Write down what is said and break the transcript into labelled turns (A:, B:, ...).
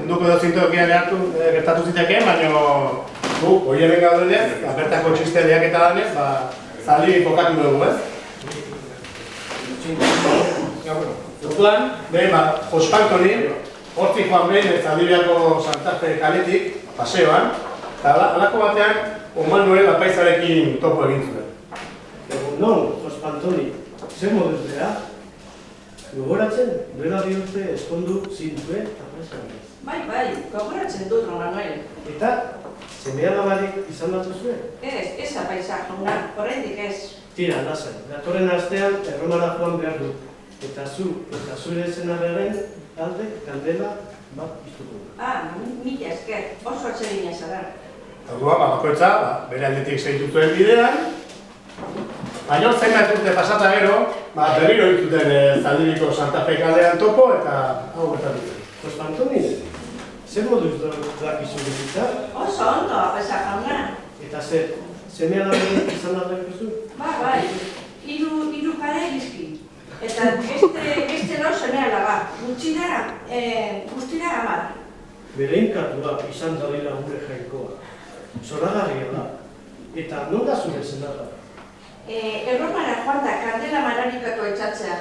A: munduko dozintokian gertatu zitekeen, baina gu, goieren gaudenez, bertako txiste lehiaketa danez, zaldi kokatu dugu, ez? Orduan, Jose Antoni, hortzik joan behin, Zaldibiako Santa Fe kaletik, paseoan, eta alako batean, Manuel apaizarekin topo egin zuen.
B: Non, Jose Antoni, zer moduz beha? Gogoratzen, duela bi urte eskondu zintue apaizarekin.
C: Bai, gogoratzen dut, Manuel.
B: Eta, semea labarik izan bat zuen?
C: Ez apaizak, jauna, horrendik ez.
B: Tira, lasai, datorren astean erromara joan behar du. Eta zure zenarraren alde kandela bat iztuko.
C: Mila esker, oso atsegina zara.
A: Orduan, bakoitza, bere aldetik segitu zuen bidean, baina zenbait urte pasata gero, berriro dituten Zaldibiko Santa Fe kalean topo eta hau gertatu zen.
B: Jose Antoni, zer moduz dakizu bizitza?
C: Oso ondo, apaisak jauna.
B: Eta zer, semea labarik izan aldakizu?
C: Bai, hiru pare egizki. Eta beste lau semea laba, guztira 10.
B: Bere inkatua izan dadila gure jainkoa. Zoragarria da. Eta non da zure zenarra?
C: Erromara joan da kandela mararikatu etxatzea.